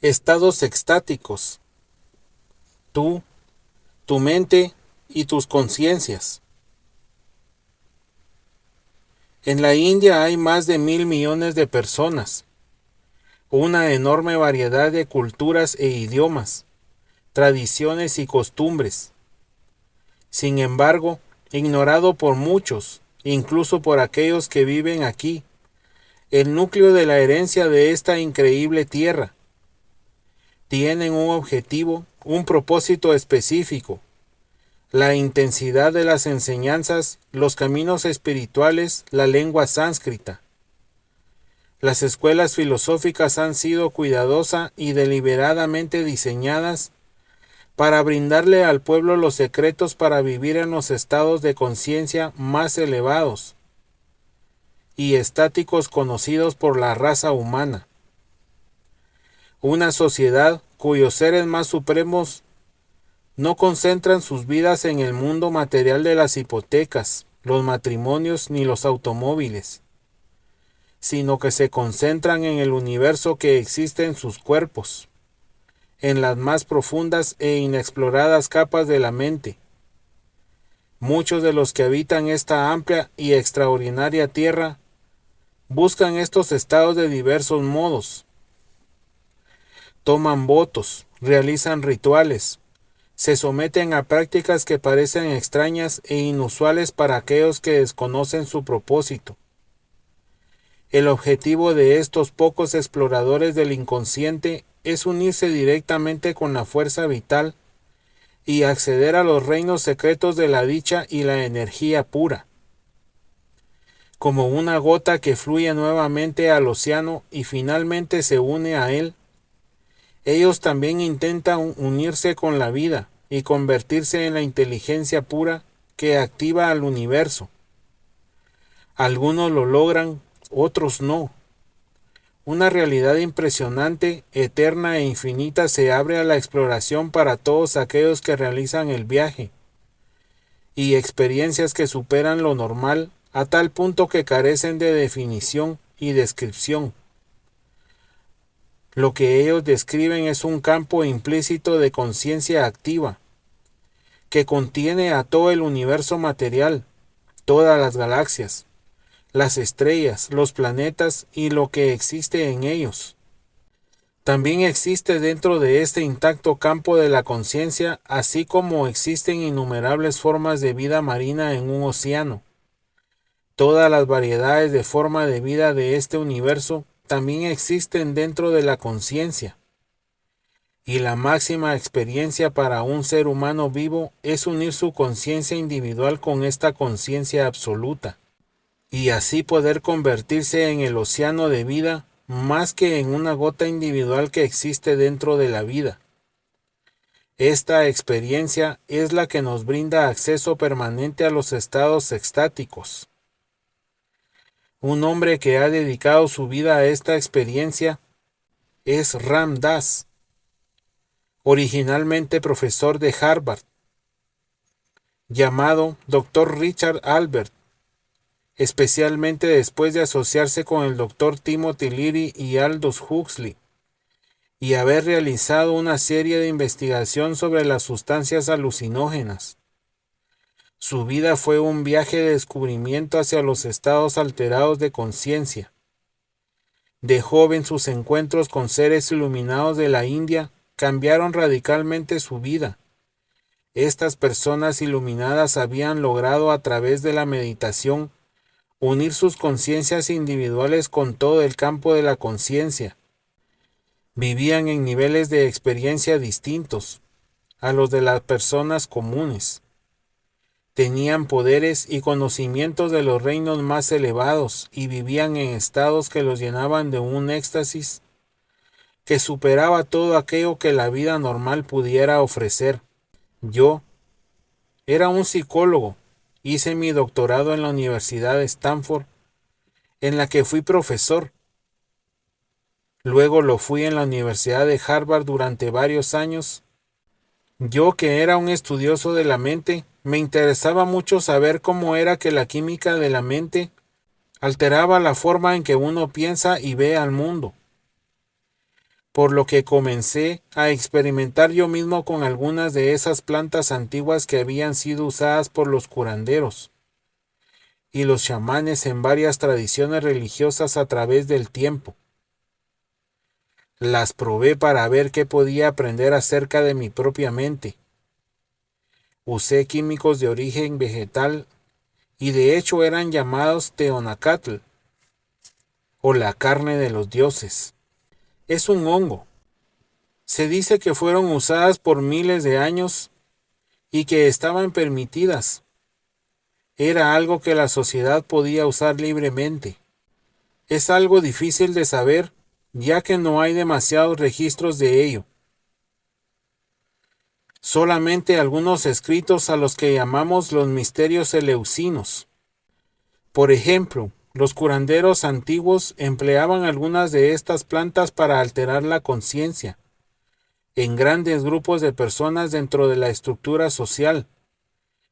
Estados extáticos. Tú, tu mente y tus conciencias. En la India hay más de 1.000 millones de personas, una enorme variedad de culturas e idiomas, tradiciones y costumbres. Sin embargo, ignorado por muchos, incluso por aquellos que viven aquí, el núcleo de la herencia de esta increíble tierra. Tienen un objetivo, un propósito específico: la intensidad de las enseñanzas, los caminos espirituales, la lengua sánscrita. Las escuelas filosóficas han sido cuidadosa y deliberadamente diseñadas para brindarle al pueblo los secretos para vivir en los estados de conciencia más elevados y estáticos conocidos por la raza humana. Una sociedad cuyos seres más supremos no concentran sus vidas en el mundo material de las hipotecas, los matrimonios ni los automóviles, sino que se concentran en el universo que existe en sus cuerpos, en las más profundas e inexploradas capas de la mente. Muchos de los que habitan esta amplia y extraordinaria tierra buscan estos estados de diversos modos. Toman votos, realizan rituales, se someten a prácticas que parecen extrañas e inusuales para aquellos que desconocen su propósito. El objetivo de estos pocos exploradores del inconsciente es unirse directamente con la fuerza vital y acceder a los reinos secretos de la dicha y la energía pura. Como una gota que fluye nuevamente al océano y finalmente se une a él, ellos también intentan unirse con la vida y convertirse en la inteligencia pura que activa al universo. Algunos lo logran, otros no. Una realidad impresionante, eterna e infinita se abre a la exploración para todos aquellos que realizan el viaje, y experiencias que superan lo normal a tal punto que carecen de definición y descripción. Lo que ellos describen es un campo implícito de conciencia activa, que contiene a todo el universo material, todas las galaxias, las estrellas, los planetas y lo que existe en ellos. También existe dentro de este intacto campo de la conciencia, así como existen innumerables formas de vida marina en un océano. Todas las variedades de forma de vida de este universo también existen dentro de la conciencia. Y la máxima experiencia para un ser humano vivo es unir su conciencia individual con esta conciencia absoluta, y así poder convertirse en el océano de vida más que en una gota individual que existe dentro de la vida. Esta experiencia es la que nos brinda acceso permanente a los estados extáticos. Un hombre que ha dedicado su vida a esta experiencia es Ram Dass, originalmente profesor de Harvard, llamado Dr. Richard Albert, especialmente después de asociarse con el Dr. Timothy Leary y Aldous Huxley, y haber realizado una serie de investigación sobre las sustancias alucinógenas. Su vida fue un viaje de descubrimiento hacia los estados alterados de conciencia. De joven, sus encuentros con seres iluminados de la India cambiaron radicalmente su vida. Estas personas iluminadas habían logrado a través de la meditación unir sus conciencias individuales con todo el campo de la conciencia. Vivían en niveles de experiencia distintos a los de las personas comunes. Tenían poderes y conocimientos de los reinos más elevados y vivían en estados que los llenaban de un éxtasis que superaba todo aquello que la vida normal pudiera ofrecer. Yo era un psicólogo, hice mi doctorado en la Universidad de Stanford, en la que fui profesor. Luego lo fui en la Universidad de Harvard durante varios años. Yo, que era un estudioso de la mente, me interesaba mucho saber cómo era que la química de la mente alteraba la forma en que uno piensa y ve al mundo. por lo que comencé a experimentar yo mismo con algunas de esas plantas antiguas que habían sido usadas por los curanderos y los chamanes en varias tradiciones religiosas a través del tiempo. Las probé para ver qué podía aprender acerca de mi propia mente. Usé químicos de origen vegetal y de hecho eran llamados teonacatl o la carne de los dioses. Es un hongo. Se dice que fueron usadas por miles de años y que estaban permitidas. Era algo que la sociedad podía usar libremente. Es algo difícil de saber, ya que no hay demasiados registros de ello. Solamente algunos escritos a los que llamamos los misterios eleusinos. Por ejemplo, los curanderos antiguos empleaban algunas de estas plantas para alterar la conciencia en grandes grupos de personas dentro de la estructura social,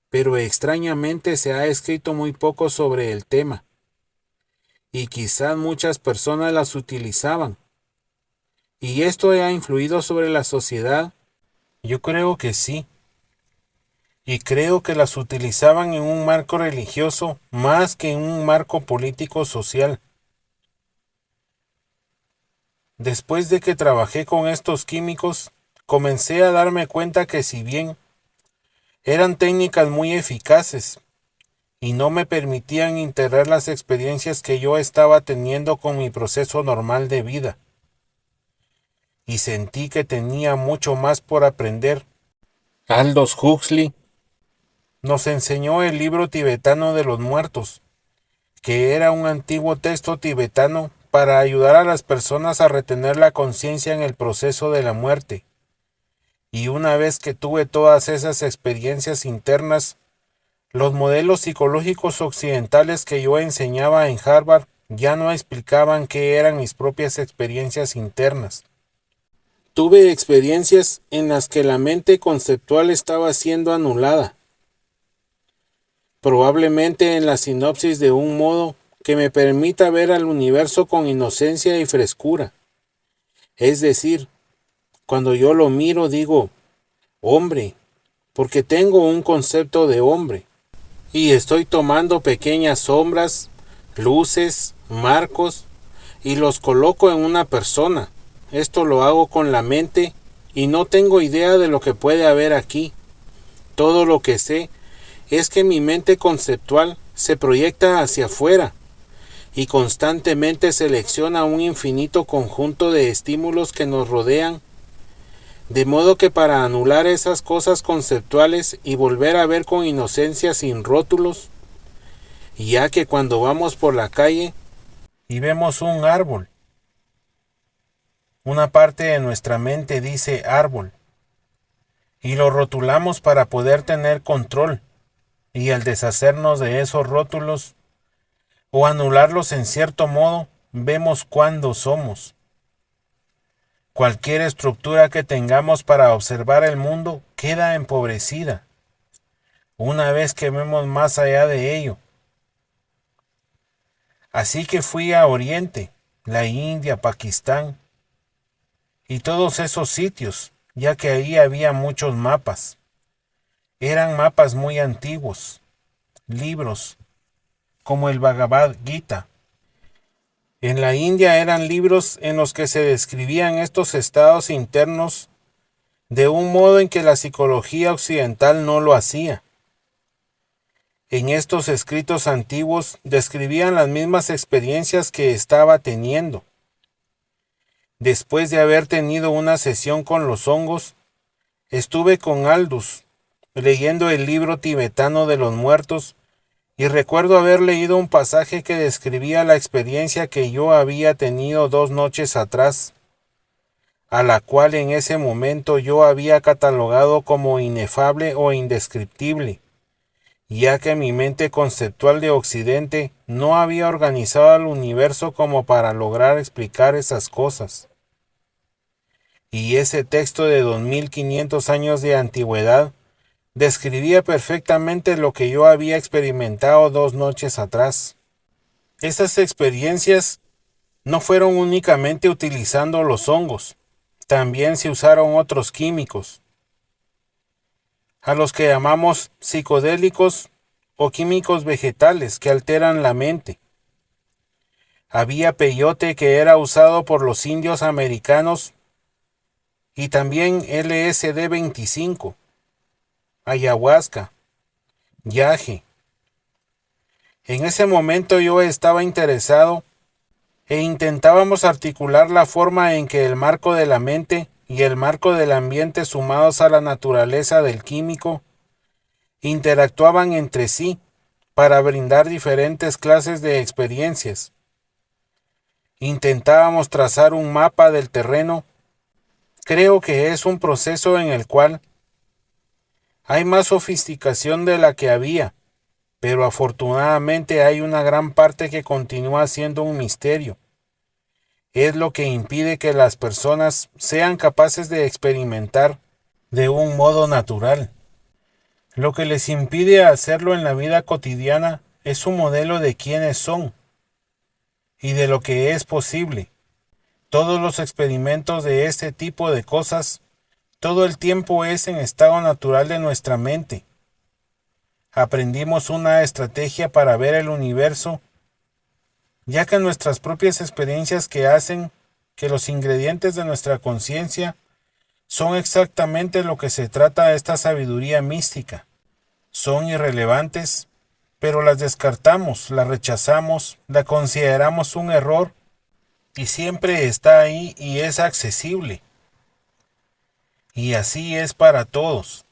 pero extrañamente se ha escrito muy poco sobre el tema, y quizás muchas personas las utilizaban, y esto ha influido sobre la sociedad. Yo creo que sí, y creo que las utilizaban en un marco religioso más que en un marco político-social. Después de que trabajé con estos químicos, comencé a darme cuenta que si bien eran técnicas muy eficaces y no me permitían integrar las experiencias que yo estaba teniendo con mi proceso normal de vida, y sentí que tenía mucho más por aprender. Aldous Huxley nos enseñó el libro tibetano de los muertos, que era un antiguo texto tibetano para ayudar a las personas a retener la conciencia en el proceso de la muerte. Y una vez que tuve todas esas experiencias internas, los modelos psicológicos occidentales que yo enseñaba en Harvard ya no explicaban qué eran mis propias experiencias internas. Tuve experiencias en las que la mente conceptual estaba siendo anulada, probablemente en la sinopsis de un modo que me permita ver al universo con inocencia y frescura. Es decir, cuando yo lo miro digo, hombre, porque tengo un concepto de hombre, y estoy tomando pequeñas sombras, luces, marcos, y los coloco en una persona. Esto lo hago con la mente y no tengo idea de lo que puede haber aquí. Todo lo que sé es que mi mente conceptual se proyecta hacia afuera y constantemente selecciona un infinito conjunto de estímulos que nos rodean, de modo que para anular esas cosas conceptuales y volver a ver con inocencia sin rótulos, ya que cuando vamos por la calle y vemos un árbol, una parte de nuestra mente dice árbol, y lo rotulamos para poder tener control, y al deshacernos de esos rótulos, o anularlos en cierto modo, vemos cuándo somos. Cualquier estructura que tengamos para observar el mundo queda empobrecida, una vez que vemos más allá de ello. Así que fui a Oriente, la India, Pakistán, y todos esos sitios, ya que ahí había muchos mapas. Eran mapas muy antiguos, libros, como el Bhagavad Gita. En la India eran libros en los que se describían estos estados internos de un modo en que la psicología occidental no lo hacía. En estos escritos antiguos describían las mismas experiencias que estaba teniendo. Después de haber tenido una sesión con los hongos, estuve con Aldous, leyendo el libro tibetano de los muertos, y recuerdo haber leído un pasaje que describía la experiencia que yo había tenido 2 noches atrás, a la cual en ese momento yo había catalogado como inefable o indescriptible, ya que mi mente conceptual de Occidente no había organizado al universo como para lograr explicar esas cosas. Y ese texto de 2500 años de antigüedad describía perfectamente lo que yo había experimentado 2 noches atrás. Esas experiencias no fueron únicamente utilizando los hongos, también se usaron otros químicos, a los que llamamos psicodélicos o químicos vegetales que alteran la mente. Había peyote que era usado por los indios americanos y también LSD-25, ayahuasca, yaje. En ese momento yo estaba interesado e intentábamos articular la forma en que el marco de la mente y el marco del ambiente sumados a la naturaleza del químico interactuaban entre sí para brindar diferentes clases de experiencias. Intentábamos trazar un mapa del terreno. Creo que es un proceso en el cual hay más sofisticación de la que había, pero afortunadamente hay una gran parte que continúa siendo un misterio. Es lo que impide que las personas sean capaces de experimentar de un modo natural. Lo que les impide hacerlo en la vida cotidiana es su modelo de quiénes son y de lo que es posible. Todos los experimentos de este tipo de cosas todo el tiempo es en estado natural de nuestra mente. Aprendimos una estrategia para ver el universo, ya que nuestras propias experiencias que hacen que los ingredientes de nuestra conciencia son exactamente lo que se trata de esta sabiduría mística. Son irrelevantes, pero las descartamos, las rechazamos, la consideramos un error y siempre está ahí y es accesible. Y así es para todos.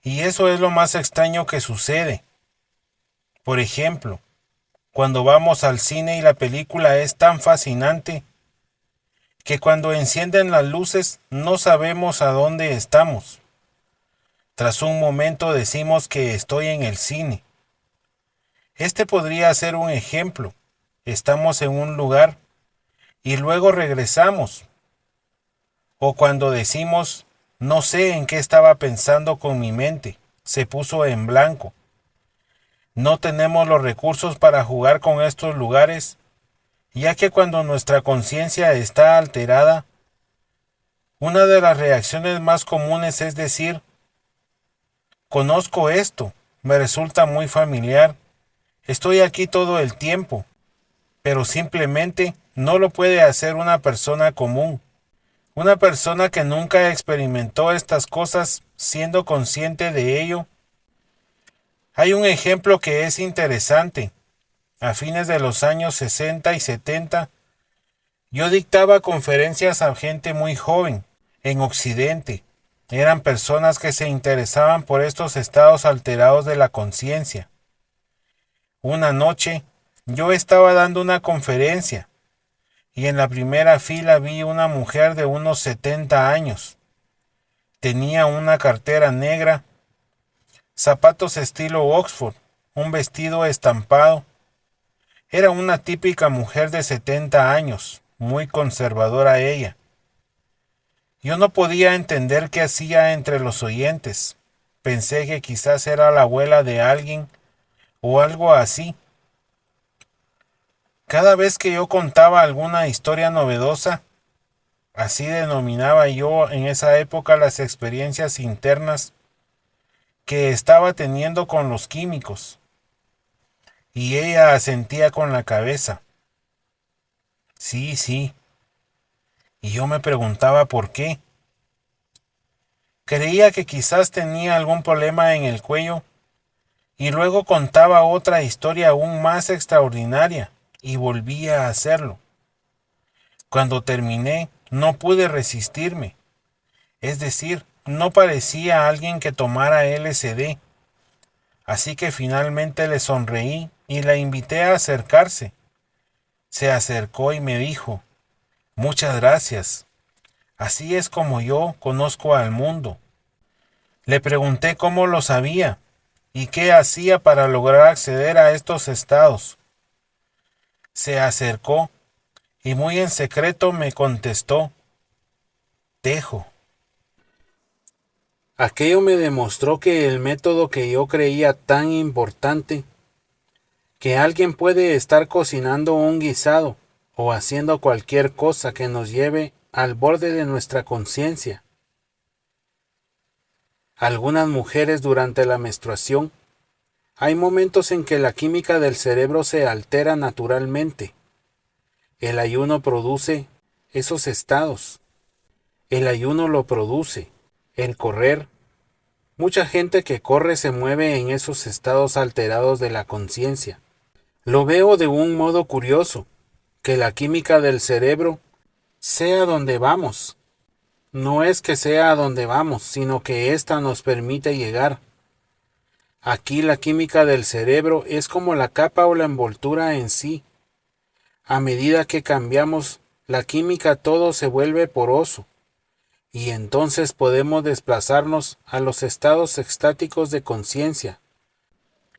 Y eso es lo más extraño que sucede. Por ejemplo, cuando vamos al cine y la película es tan fascinante que cuando encienden las luces no sabemos a dónde estamos. Tras un momento decimos que estoy en el cine. Este podría ser un ejemplo. Estamos en un lugar y luego regresamos. O cuando decimos, no sé en qué estaba pensando con mi mente, se puso en blanco. No tenemos los recursos para jugar con estos lugares, ya que cuando nuestra conciencia está alterada, una de las reacciones más comunes es decir, conozco esto, me resulta muy familiar, estoy aquí todo el tiempo, pero simplemente no lo puede hacer una persona común. Una persona que nunca experimentó estas cosas siendo consciente de ello. Hay un ejemplo que es interesante. A fines de los años 60 y 70, yo dictaba conferencias a gente muy joven en Occidente. Eran personas que se interesaban por estos estados alterados de la conciencia. Una noche, yo estaba dando una conferencia y en la primera fila vi una mujer de unos 70 años. Tenía una cartera negra, zapatos estilo Oxford, un vestido estampado. Era una típica mujer de 70 años, muy conservadora ella. Yo no podía entender qué hacía entre los oyentes. Pensé que quizás era la abuela de alguien o algo así. Cada vez que yo contaba alguna historia novedosa, así denominaba yo en esa época las experiencias internas que estaba teniendo con los químicos, y ella asentía con la cabeza. Sí, sí. Y yo me preguntaba por qué. Creía que quizás tenía algún problema en el cuello, y luego contaba otra historia aún más extraordinaria, y volvía a hacerlo. Cuando terminé, no pude resistirme. Es decir, no parecía alguien que tomara LSD. Así que finalmente le sonreí y la invité a acercarse. Se acercó y me dijo, muchas gracias. Así es como yo conozco al mundo. Le pregunté cómo lo sabía y qué hacía para lograr acceder a estos estados. Se acercó y muy en secreto me contestó, tejo. Aquello me demostró que el método que yo creía tan importante, que alguien puede estar cocinando un guisado o haciendo cualquier cosa que nos lleve al borde de nuestra conciencia. Algunas mujeres durante la menstruación, hay momentos en que la química del cerebro se altera naturalmente. El ayuno produce esos estados. El ayuno lo produce. El correr. Mucha gente que corre se mueve en esos estados alterados de la conciencia. Lo veo de un modo curioso, que la química del cerebro sea donde vamos. No es que sea a donde vamos, sino que ésta nos permite llegar. Aquí la química del cerebro es como la capa o la envoltura en sí. A medida que cambiamos la química todo se vuelve poroso, y entonces podemos desplazarnos a los estados extáticos de conciencia,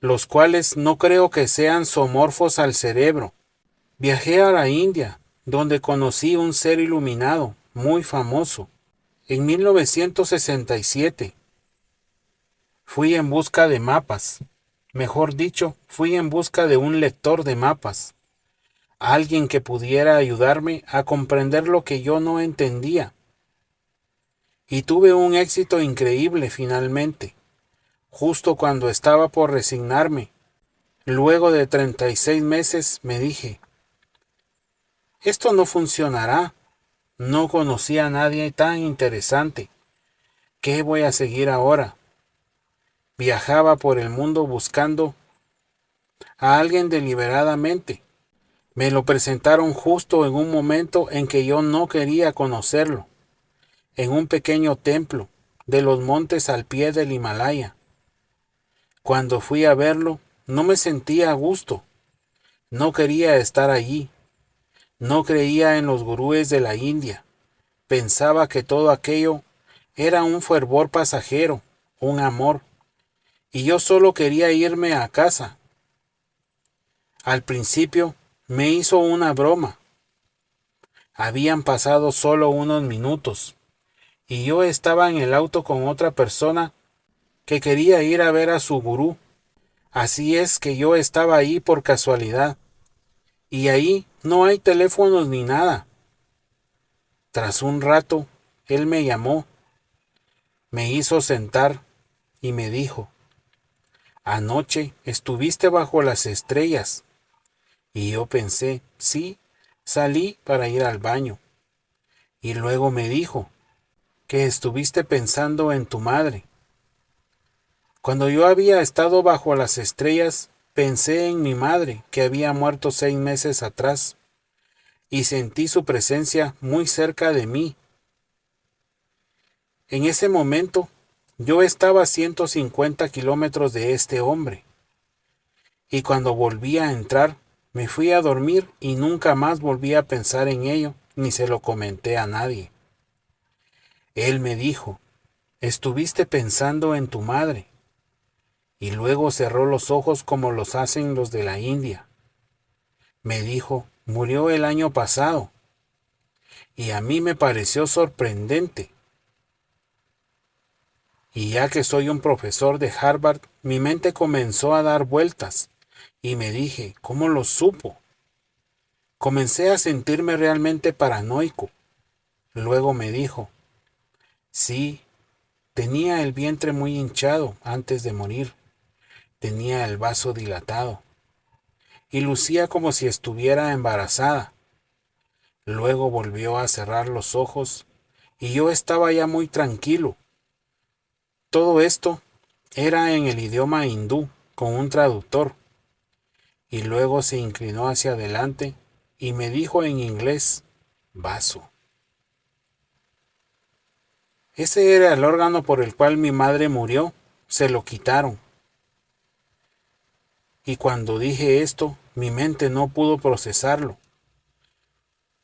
los cuales no creo que sean zoomorfos al cerebro. Viajé a la India, donde conocí un ser iluminado, muy famoso. En 1967 fui en busca de mapas. Mejor dicho, fui en busca de un lector de mapas. Alguien que pudiera ayudarme a comprender lo que yo no entendía. Y tuve un éxito increíble finalmente, justo cuando estaba por resignarme. Luego de 36 meses me dije, esto no funcionará. No conocí a nadie tan interesante. ¿Qué voy a seguir ahora? Viajaba por el mundo buscando a alguien deliberadamente. Me lo presentaron justo en un momento en que yo no quería conocerlo, en un pequeño templo de los montes al pie del Himalaya. Cuando fui a verlo, no me sentía a gusto. No quería estar allí. No creía en los gurúes de la India. Pensaba que todo aquello era un fervor pasajero, un amor, y yo solo quería irme a casa. Al principio me hizo una broma. Habían pasado solo unos minutos, y yo estaba en el auto con otra persona que quería ir a ver a su gurú. Así es que yo estaba ahí por casualidad, y ahí no hay teléfonos ni nada. Tras un rato, él me llamó, me hizo sentar y me dijo, anoche estuviste bajo las estrellas. Y yo pensé, sí, salí para ir al baño. Y luego me dijo, que estuviste pensando en tu madre. Cuando yo había estado bajo las estrellas, pensé en mi madre, que había muerto 6 meses atrás, y sentí su presencia muy cerca de mí. En ese momento, yo estaba a 150 kilómetros de este hombre, y cuando volví a entrar, me fui a dormir y nunca más volví a pensar en ello, ni se lo comenté a nadie. Él me dijo, estuviste pensando en tu madre, y luego cerró los ojos como los hacen los de la India. Me dijo, murió el año pasado, y a mí me pareció sorprendente. Y ya que soy un profesor de Harvard, mi mente comenzó a dar vueltas, y me dije, ¿cómo lo supo? Comencé a sentirme realmente paranoico. Luego me dijo, sí, tenía el vientre muy hinchado antes de morir, tenía el vaso dilatado, y lucía como si estuviera embarazada. Luego volvió a cerrar los ojos, y yo estaba ya muy tranquilo. Todo esto era en el idioma hindú, con un traductor, y luego se inclinó hacia adelante y me dijo en inglés, vaso. Ese era el órgano por el cual mi madre murió, se lo quitaron. Y cuando dije esto, mi mente no pudo procesarlo.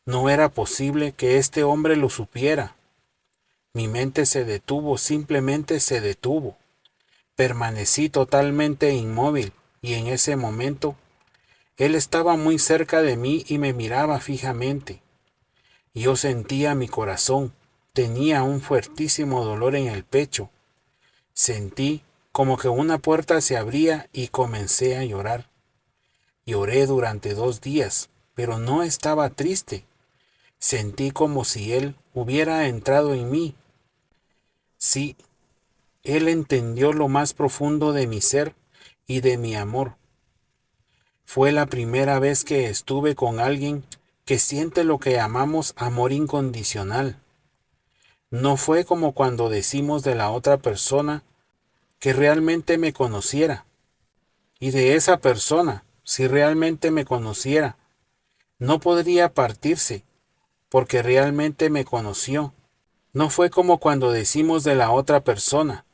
No era posible que este hombre lo supiera. Mi mente se detuvo, simplemente se detuvo. Permanecí totalmente inmóvil y en ese momento él estaba muy cerca de mí y me miraba fijamente. Yo sentía mi corazón, tenía un fuertísimo dolor en el pecho. Sentí como que una puerta se abría y comencé a llorar. Lloré durante 2 días, pero no estaba triste. Sentí como si él hubiera entrado en mí. Sí, él entendió lo más profundo de mi ser y de mi amor. Fue la primera vez que estuve con alguien que siente lo que llamamos amor incondicional. No fue como cuando decimos de la otra persona que realmente me conociera, y de esa persona, si realmente me conociera, no podría partirse, porque realmente me conoció. No fue como cuando decimos de la otra persona,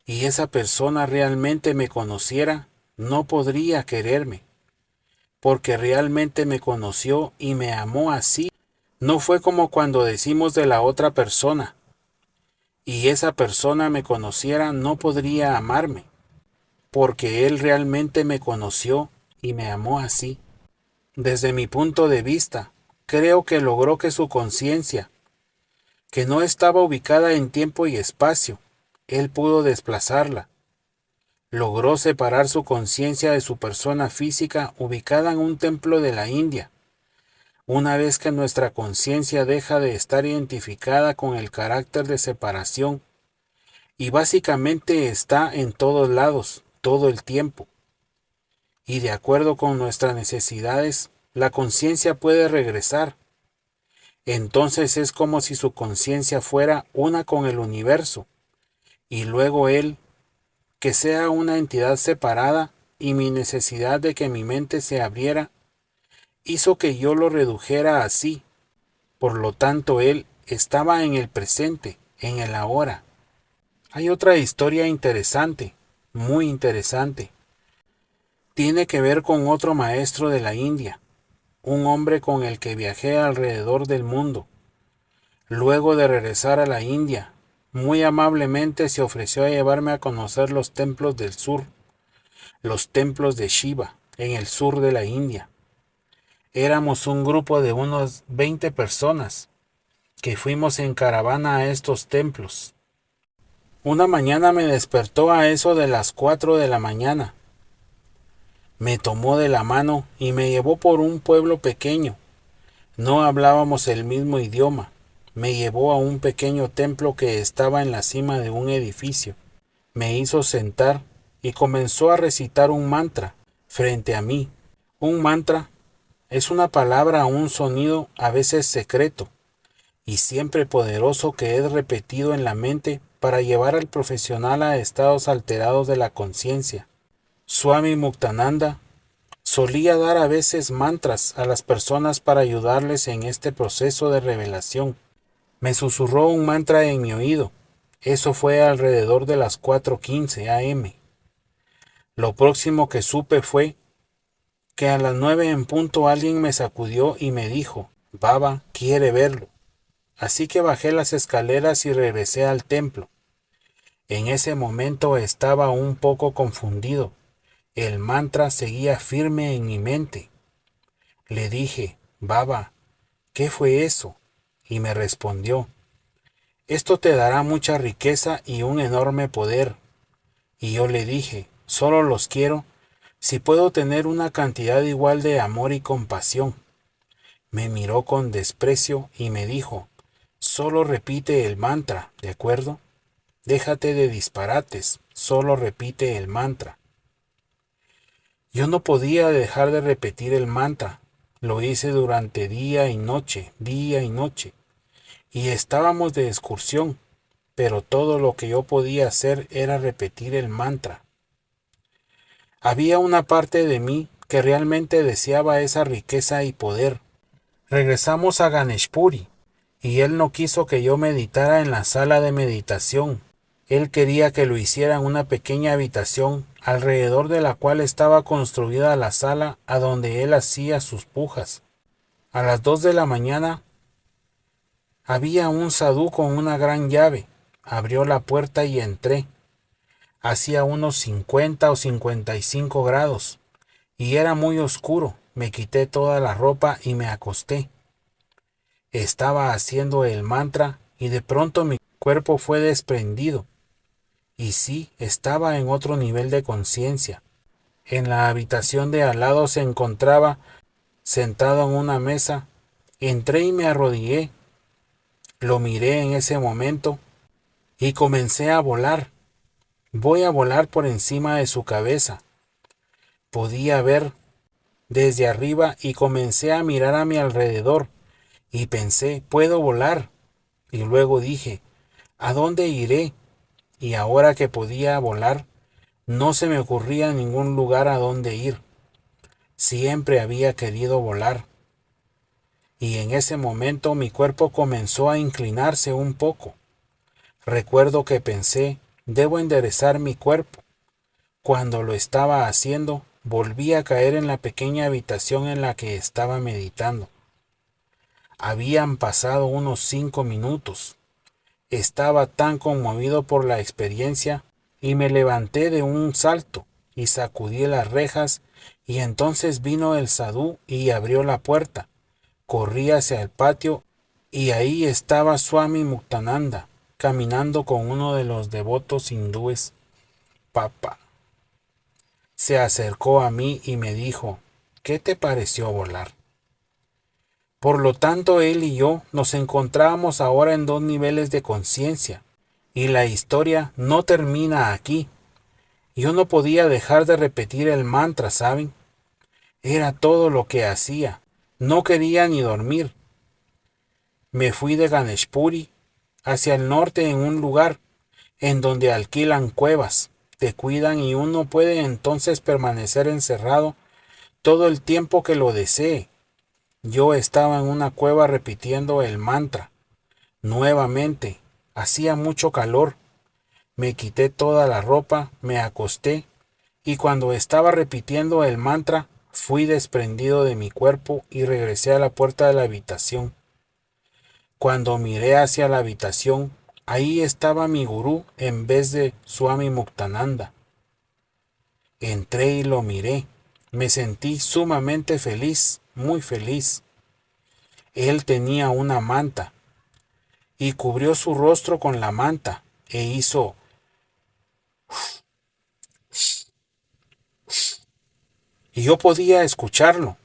y esa persona realmente me conociera, no podría quererme, porque realmente me conoció y me amó así. No fue como cuando decimos de la otra persona, y esa persona me conociera, no podría amarme, porque él realmente me conoció y me amó así. Desde mi punto de vista, creo que logró que su conciencia, que no estaba ubicada en tiempo y espacio, él pudo desplazarla. Logró separar su conciencia de su persona física ubicada en un templo de la India. Una vez que nuestra conciencia deja de estar identificada con el carácter de separación y básicamente está en todos lados, todo el tiempo, y de acuerdo con nuestras necesidades, la conciencia puede regresar. Entonces es como si su conciencia fuera una con el universo, y luego él, que sea una entidad separada, y mi necesidad de que mi mente se abriera, hizo que yo lo redujera así. Por lo tanto, él estaba en el presente, en el ahora. Hay otra historia interesante, muy interesante. Tiene que ver con otro maestro de la India, un hombre con el que viajé alrededor del mundo. Luego de regresar a la India, muy amablemente se ofreció a llevarme a conocer los templos del sur, los templos de Shiva, en el sur de la India. Éramos un grupo de unos 20 personas que fuimos en caravana a estos templos. Una mañana me despertó a eso de las 4 de la mañana. Me tomó de la mano y me llevó por un pueblo pequeño. No hablábamos el mismo idioma. Me llevó a un pequeño templo que estaba en la cima de un edificio. Me hizo sentar y comenzó a recitar un mantra frente a mí. Un mantra es una palabra o un sonido a veces secreto y siempre poderoso que es repetido en la mente para llevar al profesional a estados alterados de la conciencia. Swami Muktananda solía dar a veces mantras a las personas para ayudarles en este proceso de revelación. Me susurró un mantra en mi oído. Eso fue alrededor de las 4:15 am. Lo próximo que supe fue que a las 9 en punto alguien me sacudió y me dijo, Baba quiere verlo. Así que bajé las escaleras y regresé al templo. En ese momento estaba un poco confundido. El mantra seguía firme en mi mente. Le dije, Baba, ¿qué fue eso? Y me respondió, esto te dará mucha riqueza y un enorme poder. Y yo le dije, solo los quiero si puedo tener una cantidad igual de amor y compasión. Me miró con desprecio y me dijo, solo repite el mantra, ¿de acuerdo? Déjate de disparates, solo repite el mantra. Yo no podía dejar de repetir el mantra. Lo hice durante día y noche, y estábamos de excursión, pero todo lo que yo podía hacer era repetir el mantra. Había una parte de mí que realmente deseaba esa riqueza y poder. Regresamos a Ganeshpuri, y él no quiso que yo meditara en la sala de meditación. Él quería que lo hiciera en una pequeña habitación alrededor de la cual estaba construida la sala a donde él hacía sus pujas. A las 2 de la mañana había un sadú con una gran llave. Abrió la puerta y entré. Hacía unos 50 o 55 grados y era muy oscuro. Me quité toda la ropa y me acosté. Estaba haciendo el mantra y de pronto mi cuerpo fue desprendido. Y sí, estaba en otro nivel de conciencia. En la habitación de al lado se encontraba, sentado en una mesa, Entré y me arrodillé. Lo miré en ese momento y comencé a volar. Voy a volar por encima de su cabeza. Podía ver desde arriba y comencé a mirar a mi alrededor y pensé, puedo volar. Y luego dije, ¿a dónde iré? Y ahora que podía volar, no se me ocurría ningún lugar a dónde ir. Siempre había querido volar. Y en ese momento mi cuerpo comenzó a inclinarse un poco. Recuerdo que pensé, debo enderezar mi cuerpo. Cuando lo estaba haciendo, volví a caer en la pequeña habitación en la que estaba meditando. Habían pasado unos 5 minutos. Estaba tan conmovido por la experiencia y me levanté de un salto y sacudí las rejas y entonces vino el sadú y abrió la puerta. Corrí hacia el patio y ahí estaba Swami Muktananda caminando con uno de los devotos hindúes. Papá. Se acercó a mí y me dijo, ¿qué te pareció volar? Por lo tanto, él y yo nos encontrábamos ahora en dos niveles de conciencia, y la historia no termina aquí. Yo no podía dejar de repetir el mantra, ¿saben? Era todo lo que hacía. No quería ni dormir. Me fui de Ganeshpuri hacia el norte en un lugar en donde alquilan cuevas, te cuidan y uno puede entonces permanecer encerrado todo el tiempo que lo desee. Yo estaba en una cueva repitiendo el mantra. Nuevamente, hacía mucho calor. Me quité toda la ropa, me acosté y cuando estaba repitiendo el mantra, fui desprendido de mi cuerpo y regresé a la puerta de la habitación. Cuando miré hacia la habitación, ahí estaba mi gurú en vez de Swami Muktananda. Entré y lo miré. Me sentí sumamente feliz, muy feliz. Él tenía una manta y cubrió su rostro con la manta e hizo y yo podía escucharlo.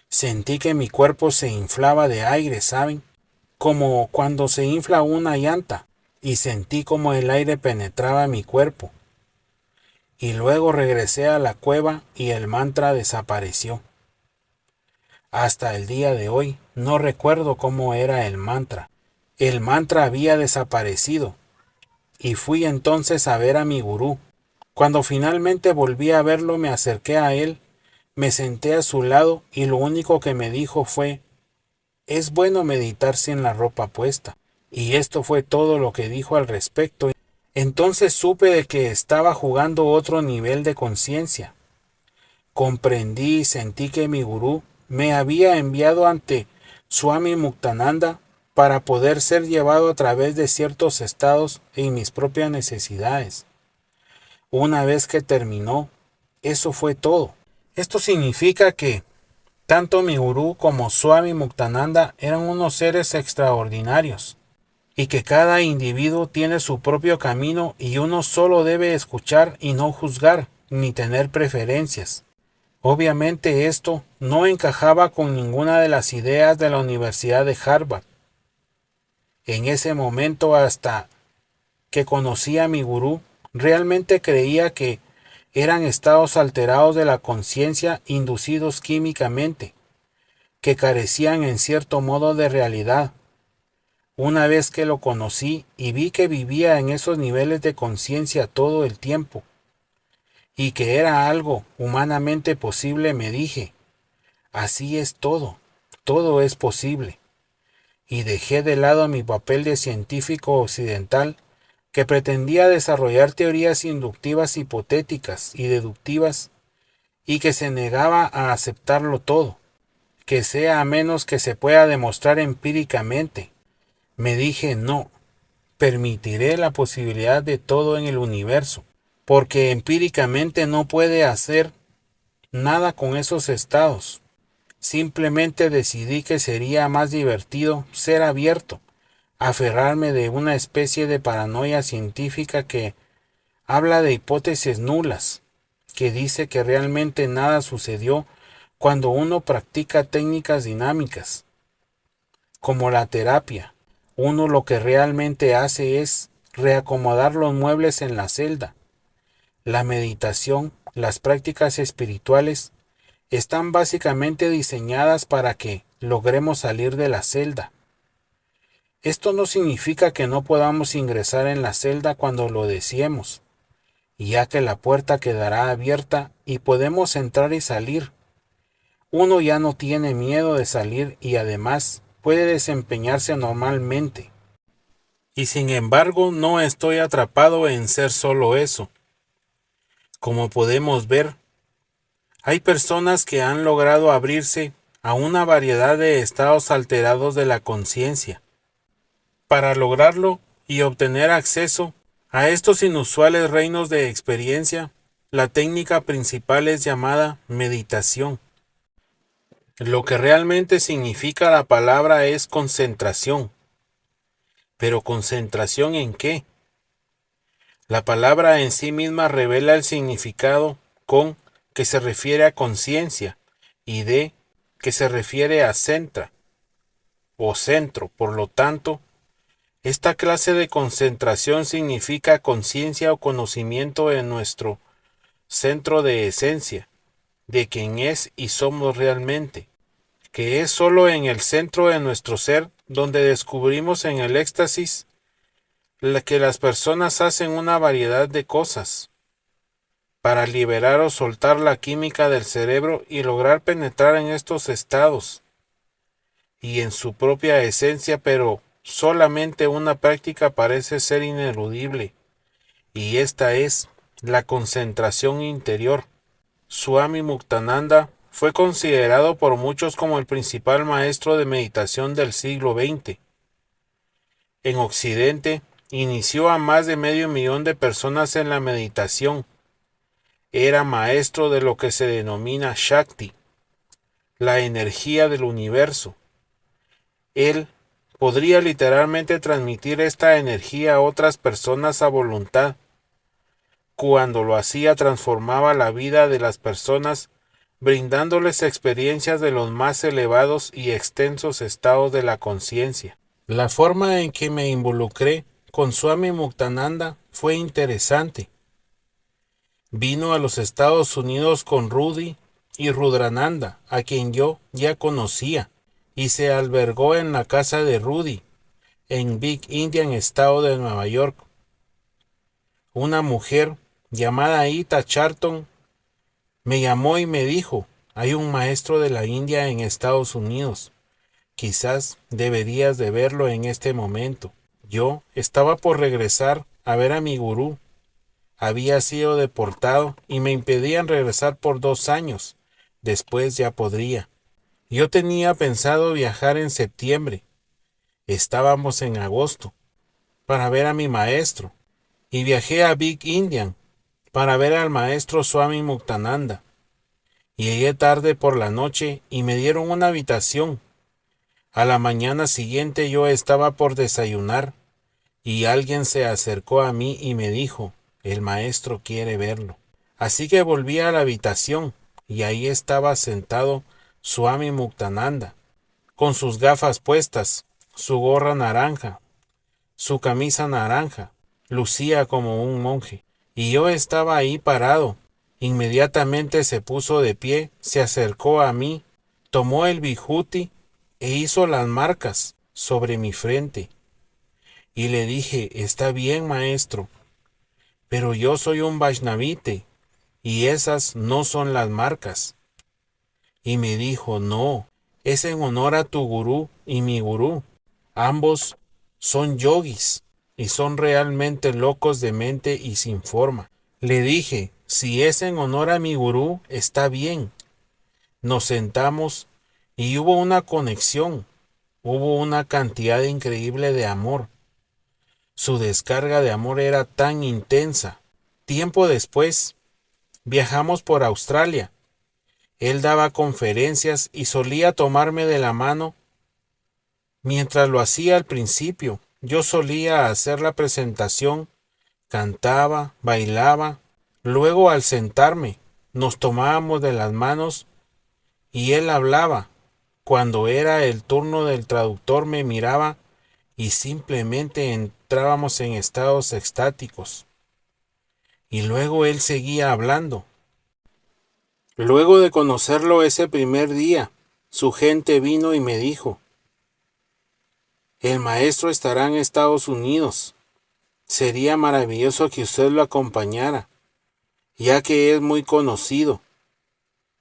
Sentí que mi cuerpo se inflaba de aire, ¿saben? Como cuando se infla una llanta, y sentí como el aire penetraba mi cuerpo. Y luego regresé a la cueva y el mantra desapareció. Hasta el día de hoy no recuerdo cómo era el mantra. El mantra había desaparecido, y fui entonces a ver a mi gurú. Cuando finalmente volví a verlo me acerqué a él, me senté a su lado y lo único que me dijo fue, es bueno meditar sin la ropa puesta. Y esto fue todo lo que dijo al respecto. Entonces supe de que estaba jugando otro nivel de conciencia. Comprendí y sentí que mi gurú me había enviado ante Swami Muktananda para poder ser llevado a través de ciertos estados en mis propias necesidades. Una vez que terminó, eso fue todo. Esto significa que tanto mi gurú como Swami Muktananda eran unos seres extraordinarios, y que cada individuo tiene su propio camino y uno solo debe escuchar y no juzgar, ni tener preferencias. Obviamente esto no encajaba con ninguna de las ideas de la Universidad de Harvard. En ese momento, hasta que conocí a mi gurú, realmente creía que eran estados alterados de la conciencia inducidos químicamente, que carecían en cierto modo de realidad. Una vez que lo conocí y vi que vivía en esos niveles de conciencia todo el tiempo, y que era algo humanamente posible, me dije, así es todo, todo es posible. Y dejé de lado mi papel de científico occidental que pretendía desarrollar teorías inductivas hipotéticas y deductivas y que se negaba a aceptarlo todo, que sea a menos que se pueda demostrar empíricamente. Me dije no, permitiré la posibilidad de todo en el universo, porque empíricamente no puede hacer nada con esos estados. Simplemente decidí que sería más divertido ser abierto, aferrarme de una especie de paranoia científica que habla de hipótesis nulas, que dice que realmente nada sucedió cuando uno practica técnicas dinámicas. como la terapia. Uno lo que realmente hace es reacomodar los muebles en la celda. La meditación, las prácticas espirituales, están básicamente diseñadas para que logremos salir de la celda. Esto no significa que no podamos ingresar en la celda cuando lo deseemos, ya que la puerta quedará abierta y podemos entrar y salir. Uno ya no tiene miedo de salir y además puede desempeñarse normalmente. Y sin embargo, no estoy atrapado en ser solo eso. Como podemos ver, hay personas que han logrado abrirse a una variedad de estados alterados de la conciencia. Para lograrlo y obtener acceso a estos inusuales reinos de experiencia, la técnica principal es llamada meditación. Lo que realmente significa la palabra es concentración. ¿Pero concentración en qué? La palabra en sí misma revela el significado con que se refiere a conciencia y de que se refiere a centra o centro. Por lo tanto, esta clase de concentración significa conciencia o conocimiento en nuestro centro de esencia, de quién es y somos realmente, que es solo en el centro de nuestro ser donde descubrimos en el éxtasis que las personas hacen una variedad de cosas para liberar o soltar la química del cerebro y lograr penetrar en estos estados y en su propia esencia, pero solamente una práctica parece ser ineludible, y esta es la concentración interior. Swami Muktananda fue considerado por muchos como el principal maestro de meditación del siglo XX. En Occidente, inició a más de 500,000 de personas en la meditación. Era maestro de lo que se denomina Shakti, la energía del universo. Él podría literalmente transmitir esta energía a otras personas a voluntad. Cuando lo hacía, transformaba la vida de las personas, brindándoles experiencias de los más elevados y extensos estados de la conciencia. La forma en que me involucré con Swami Muktananda fue interesante. Vino a los Estados Unidos con Rudy y Rudrananda, a quien yo ya conocía, y se albergó en la casa de Rudy, en Big Indian, estado de Nueva York. Una mujer llamada Ita Charlton me llamó y me dijo: hay un maestro de la India en Estados Unidos. Quizás deberías de verlo en este momento. Yo estaba por regresar a ver a mi gurú. Había sido deportado y me impedían regresar por 2 años. Después ya podría. Yo tenía pensado viajar en septiembre. Estábamos en agosto para ver a mi maestro. Y viajé a Big Indian para ver al maestro Swami Muktananda. Llegué tarde por la noche y me dieron una habitación. A la mañana siguiente yo estaba por desayunar y alguien se acercó a mí y me dijo: el maestro quiere verlo. Así que volví a la habitación y ahí estaba sentado Swami Muktananda, con sus gafas puestas, su gorra naranja, su camisa naranja, lucía como un monje. Y yo estaba ahí parado. Inmediatamente se puso de pie, se acercó a mí, tomó el vijuti e hizo las marcas sobre mi frente. Y le dije: está bien, maestro, pero yo soy un Vaishnavite y esas no son las marcas. Y me dijo: no, es en honor a tu gurú y mi gurú. Ambos son yogis y son realmente locos de mente y sin forma. Le dije: si es en honor a mi gurú, está bien. Nos sentamos y hubo una conexión, hubo una cantidad increíble de amor. Su descarga de amor era tan intensa. Tiempo después, viajamos por Australia. Él daba conferencias y solía tomarme de la mano. Mientras lo hacía al principio, yo solía hacer la presentación, cantaba, bailaba. Luego, al sentarme, nos tomábamos de las manos y él hablaba. Cuando era el turno del traductor me miraba y simplemente entrábamos en estados extáticos. Y luego él seguía hablando. Luego de conocerlo ese primer día, su gente vino y me dijo: el maestro estará en Estados Unidos. Sería maravilloso que usted lo acompañara, ya que es muy conocido,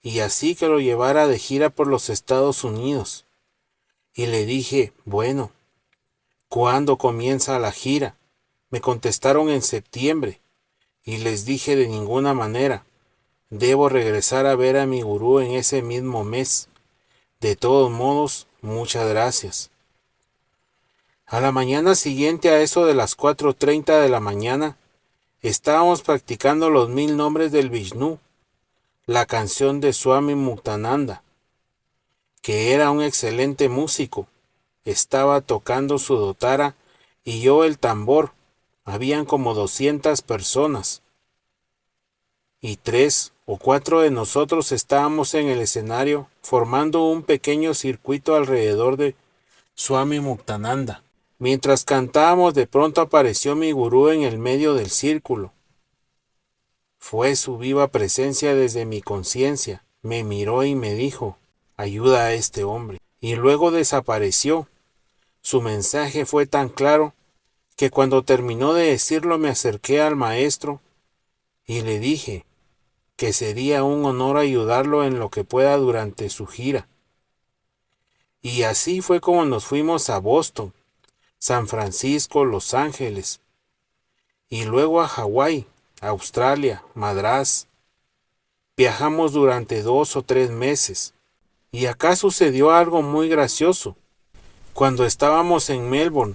y así que lo llevara de gira por los Estados Unidos. Y le dije: bueno, ¿cuándo comienza la gira? Me contestaron en septiembre, y les dije: de ninguna manera. Debo regresar a ver a mi gurú en ese mismo mes. De todos modos, muchas gracias. A la mañana siguiente, a eso de las 4:30 de la mañana, estábamos practicando los 1000 nombres del Vishnu, la canción de Swami Muktananda, que era un excelente músico. Estaba tocando su dotara y yo el tambor. Habían como 200 personas. Y 3 o 4 de nosotros estábamos en el escenario formando un pequeño circuito alrededor de Swami Muktananda. Mientras cantábamos, de pronto apareció mi gurú en el medio del círculo. Fue su viva presencia desde mi conciencia. Me miró y me dijo: ayuda a este hombre. Y luego desapareció. Su mensaje fue tan claro que cuando terminó de decirlo me acerqué al maestro y le dije que sería un honor ayudarlo en lo que pueda durante su gira. Y así fue como nos fuimos a Boston, San Francisco, Los Ángeles, y luego a Hawái, Australia, Madrás. Viajamos durante 2 o 3 meses. Y acá sucedió algo muy gracioso. Cuando estábamos en Melbourne,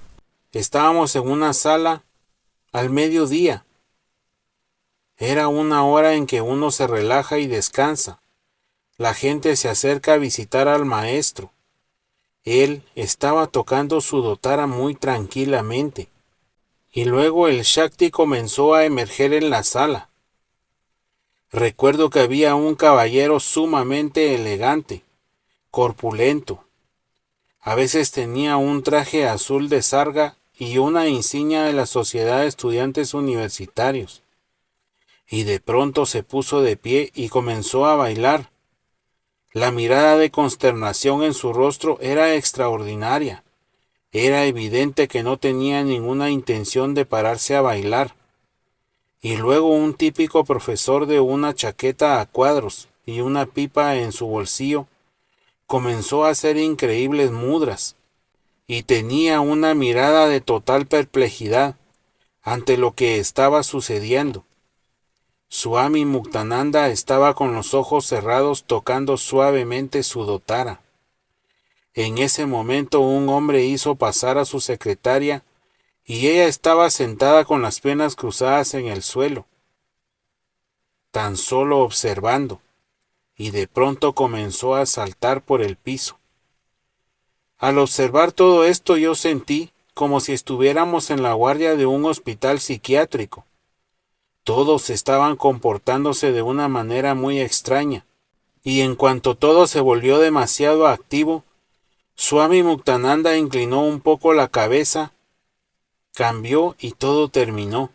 estábamos en una sala al mediodía. Era una hora en que uno se relaja y descansa. La gente se acerca a visitar al maestro. Él estaba tocando su dotara muy tranquilamente. Y luego el Shakti comenzó a emerger en la sala. Recuerdo que había un caballero sumamente elegante, corpulento. A veces tenía un traje azul de sarga y una insignia de la Sociedad de Estudiantes Universitarios. Y de pronto se puso de pie y comenzó a bailar. La mirada de consternación en su rostro era extraordinaria. Era evidente que no tenía ninguna intención de pararse a bailar. Y luego un típico profesor de una chaqueta a cuadros y una pipa en su bolsillo comenzó a hacer increíbles mudras y tenía una mirada de total perplejidad ante lo que estaba sucediendo. Swami Muktananda estaba con los ojos cerrados tocando suavemente su dotara. En ese momento un hombre hizo pasar a su secretaria y ella estaba sentada con las piernas cruzadas en el suelo, tan solo observando, y de pronto comenzó a saltar por el piso. Al observar todo esto yo sentí como si estuviéramos en la guardia de un hospital psiquiátrico. Todos estaban comportándose de una manera muy extraña, y en cuanto todo se volvió demasiado activo, Swami Muktananda inclinó un poco la cabeza, cambió y todo terminó.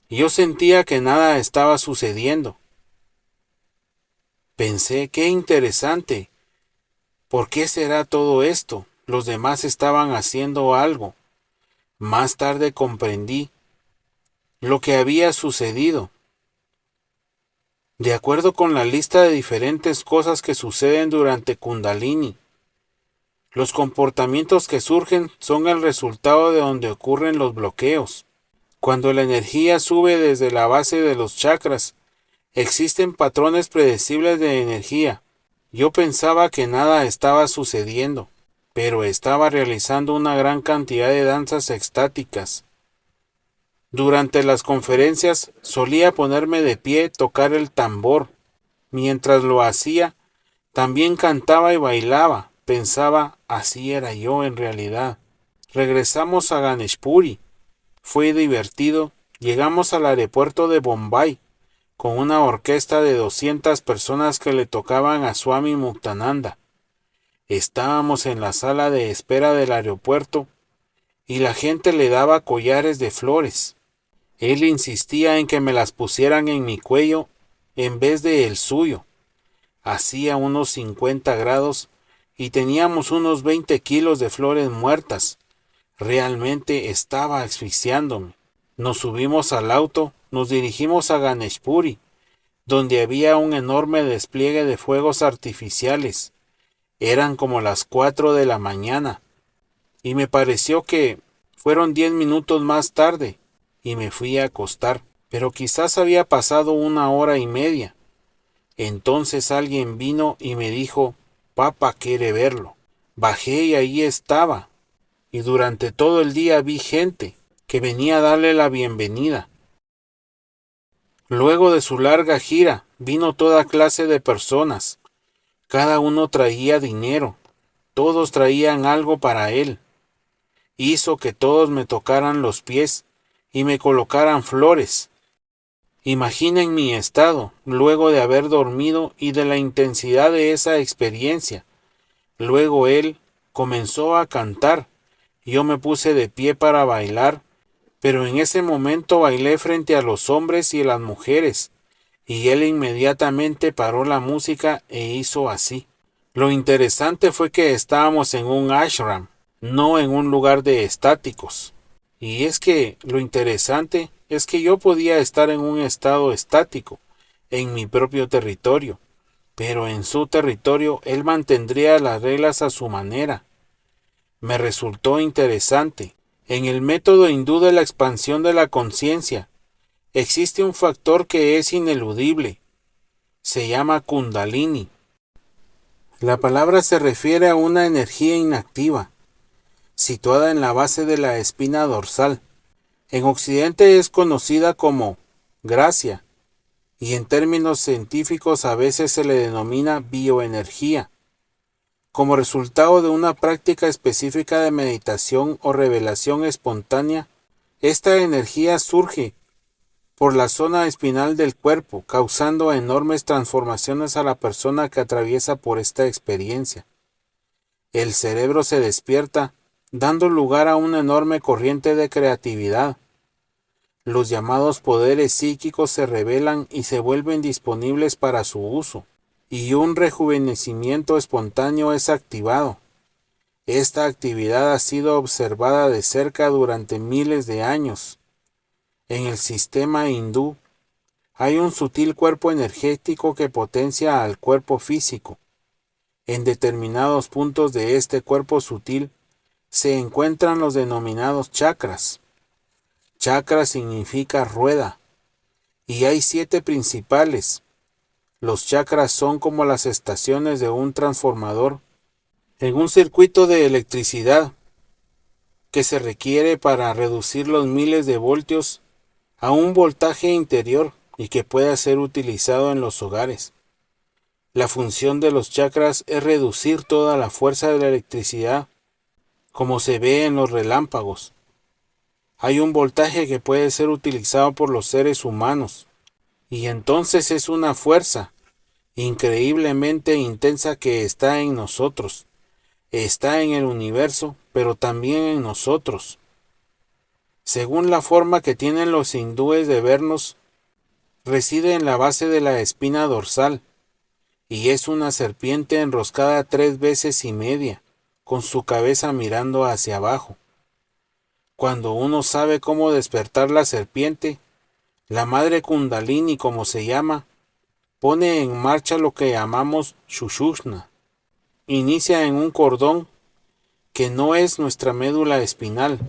Yo sentía que nada estaba sucediendo. Pensé: qué interesante. ¿Por qué será todo esto? Los demás estaban haciendo algo. Más tarde comprendí lo que había sucedido. De acuerdo con la lista de diferentes cosas que suceden durante Kundalini, los comportamientos que surgen son el resultado de donde ocurren los bloqueos. Cuando la energía sube desde la base de los chakras, existen patrones predecibles de energía. Yo pensaba que nada estaba sucediendo, pero estaba realizando una gran cantidad de danzas extáticas. Durante las conferencias solía ponerme de pie, tocar el tambor. Mientras lo hacía, también cantaba y bailaba. Pensaba: así era yo en realidad. Regresamos a Ganeshpuri. Fue divertido. Llegamos al aeropuerto de Bombay con una orquesta de 200 personas que le tocaban a Swami Muktananda. Estábamos en la sala de espera del aeropuerto y la gente le daba collares de flores. Él insistía en que me las pusieran en mi cuello en vez de el suyo. Hacía unos 50 grados y teníamos unos 20 kilos de flores muertas. Realmente estaba asfixiándome. Nos subimos al auto, nos dirigimos a Ganeshpuri, donde había un enorme despliegue de fuegos artificiales. Eran como las 4 de la mañana, y me pareció que fueron 10 minutos más tarde, y me fui a acostar, pero quizás había pasado 1 hora y media. Entonces alguien vino y me dijo, «Papá quiere verlo». Bajé y ahí estaba, y durante todo el día vi gente que venía a darle la bienvenida. Luego de su larga gira, vino toda clase de personas. Cada uno traía dinero, todos traían algo para él. Hizo que todos me tocaran los pies y me colocaran flores. Imaginen mi estado, luego de haber dormido y de la intensidad de esa experiencia. Luego él comenzó a cantar. Yo me puse de pie para bailar, pero en ese momento bailé frente a los hombres y las mujeres, y él inmediatamente paró la música e hizo así. Lo interesante fue que estábamos en un ashram, no en un lugar de estáticos. Y es que lo interesante es que yo podía estar en un estado estático, en mi propio territorio, pero en su territorio él mantendría las reglas a su manera. Me resultó interesante. En el método hindú de la expansión de la conciencia, existe un factor que es ineludible. Se llama Kundalini. La palabra se refiere a una energía inactiva, situada en la base de la espina dorsal. En Occidente es conocida como gracia, y en términos científicos a veces se le denomina bioenergía. Como resultado de una práctica específica de meditación o revelación espontánea, esta energía surge por la zona espinal del cuerpo, causando enormes transformaciones a la persona que atraviesa por esta experiencia. El cerebro se despierta, dando lugar a una enorme corriente de creatividad. Los llamados poderes psíquicos se revelan y se vuelven disponibles para su uso, y un rejuvenecimiento espontáneo es activado. Esta actividad ha sido observada de cerca durante miles de años. En el sistema hindú, hay un sutil cuerpo energético que potencia al cuerpo físico. En determinados puntos de este cuerpo sutil se encuentran los denominados chakras. Chakra significa rueda, y hay 7 principales. Los chakras son como las estaciones de un transformador en un circuito de electricidad que se requiere para reducir los miles de voltios a un voltaje interior y que pueda ser utilizado en los hogares. La función de los chakras es reducir toda la fuerza de la electricidad, como se ve en los relámpagos. Hay un voltaje que puede ser utilizado por los seres humanos, y entonces es una fuerza increíblemente intensa que está en nosotros, está en el universo, pero también en nosotros. Según la forma que tienen los hindúes de vernos, reside en la base de la espina dorsal, y es una serpiente enroscada 3 veces y media, con su cabeza mirando hacia abajo. Cuando uno sabe cómo despertar la serpiente, la madre Kundalini, como se llama, pone en marcha lo que llamamos Shushumna. Inicia en un cordón que no es nuestra médula espinal,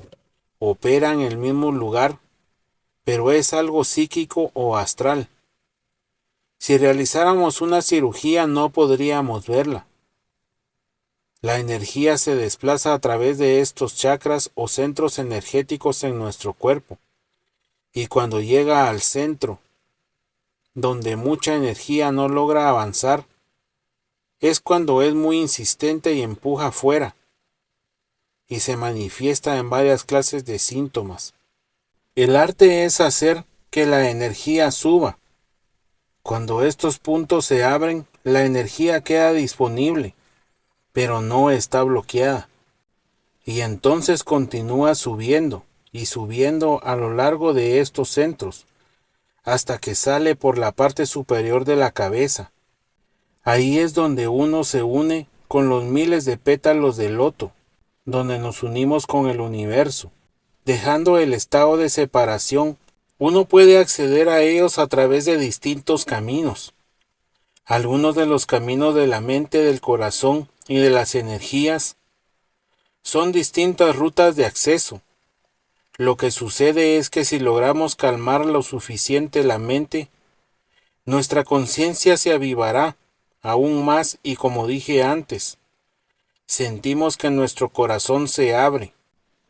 opera en el mismo lugar, pero es algo psíquico o astral. Si realizáramos una cirugía no podríamos verla. La energía se desplaza a través de estos chakras o centros energéticos en nuestro cuerpo, y cuando llega al centro, donde mucha energía no logra avanzar, es cuando es muy insistente y empuja fuera, y se manifiesta en varias clases de síntomas. El arte es hacer que la energía suba. Cuando estos puntos se abren, la energía queda disponible, pero no está bloqueada. Y entonces continúa subiendo y subiendo a lo largo de estos centros, hasta que sale por la parte superior de la cabeza. Ahí es donde uno se une con los miles de pétalos de loto, donde nos unimos con el universo. Dejando el estado de separación, uno puede acceder a ellos a través de distintos caminos. Algunos de los caminos de la mente, del corazón y de las energías son distintas rutas de acceso. Lo que sucede es que si logramos calmar lo suficiente la mente, nuestra conciencia se avivará aún más y, como dije antes, sentimos que nuestro corazón se abre.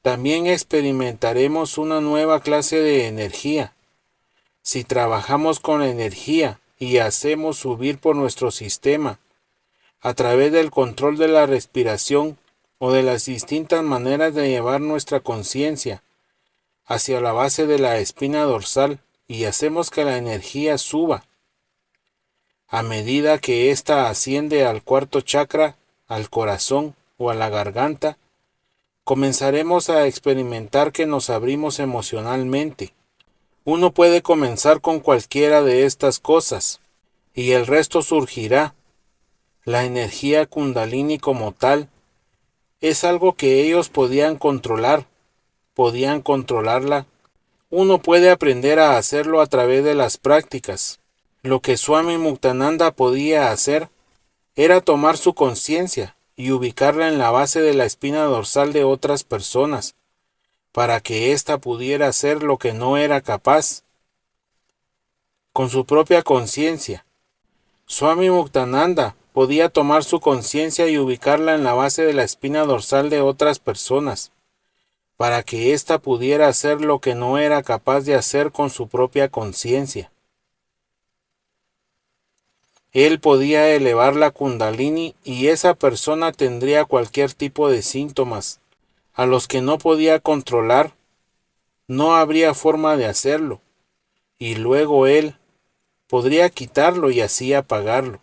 También experimentaremos una nueva clase de energía. Si trabajamos con la energía y hacemos subir por nuestro sistema a través del control de la respiración o de las distintas maneras de llevar nuestra conciencia hacia la base de la espina dorsal y hacemos que la energía suba, a medida que ésta asciende al cuarto chakra, al corazón o a la garganta, comenzaremos a experimentar que nos abrimos emocionalmente. Uno puede comenzar con cualquiera de estas cosas, y el resto surgirá. La energía Kundalini como tal es algo que ellos podían controlarla. Uno puede aprender a hacerlo a través de las prácticas. Lo que Swami Muktananda podía hacer era tomar su conciencia y ubicarla en la base de la espina dorsal de otras personas, para que ésta pudiera hacer lo que no era capaz. Con su propia conciencia, Swami Muktananda podía tomar su conciencia y ubicarla en la base de la espina dorsal de otras personas, para que ésta pudiera hacer lo que no era capaz de hacer con su propia conciencia. Él podía elevar la Kundalini y esa persona tendría cualquier tipo de síntomas, a los que no podía controlar. No habría forma de hacerlo, y luego él podría quitarlo y así apagarlo,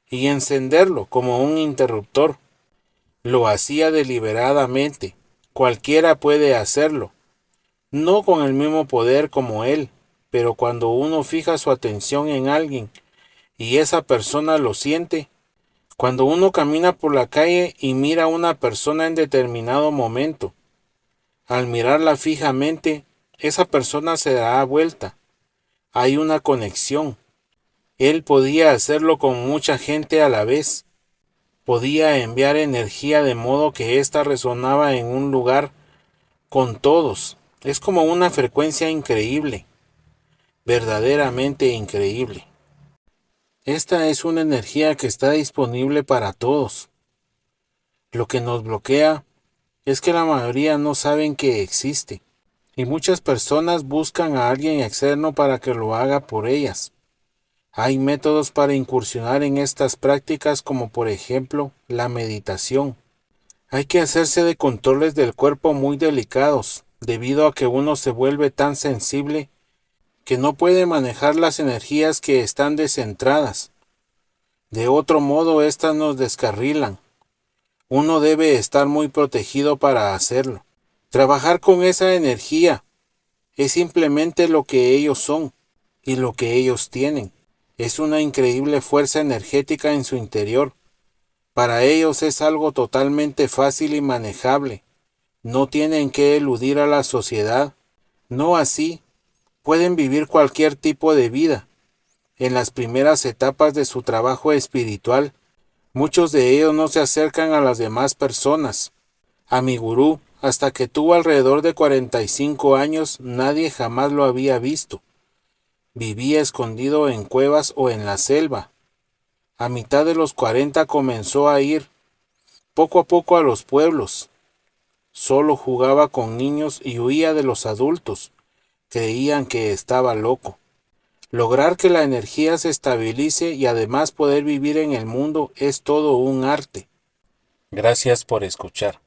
y encenderlo como un interruptor. Lo hacía deliberadamente. Cualquiera puede hacerlo, no con el mismo poder como él, pero cuando uno fija su atención en alguien y esa persona lo siente, cuando uno camina por la calle y mira a una persona en determinado momento, al mirarla fijamente, esa persona se dará vuelta. Hay una conexión. Él podía hacerlo con mucha gente a la vez. Podía enviar energía de modo que ésta resonaba en un lugar con todos. Es como una frecuencia increíble, verdaderamente increíble. Esta es una energía que está disponible para todos. Lo que nos bloquea es que la mayoría no saben que existe, y muchas personas buscan a alguien externo para que lo haga por ellas. Hay métodos para incursionar en estas prácticas, como por ejemplo la meditación. Hay que hacerse de controles del cuerpo muy delicados, debido a que uno se vuelve tan sensible que no puede manejar las energías que están descentradas. De otro modo, éstas nos descarrilan. Uno debe estar muy protegido para hacerlo. Trabajar con esa energía es simplemente lo que ellos son y lo que ellos tienen. Es una increíble fuerza energética en su interior. Para ellos es algo totalmente fácil y manejable. No tienen que eludir a la sociedad. No así, pueden vivir cualquier tipo de vida. En las primeras etapas de su trabajo espiritual, muchos de ellos no se acercan a las demás personas. A mi gurú, hasta que tuvo alrededor de 45 años, nadie jamás lo había visto. Vivía escondido en cuevas o en la selva. A mitad de los 40 comenzó a ir poco a poco a los pueblos. Solo jugaba con niños y huía de los adultos. Creían que estaba loco. Lograr que la energía se estabilice y además poder vivir en el mundo es todo un arte. Gracias por escuchar.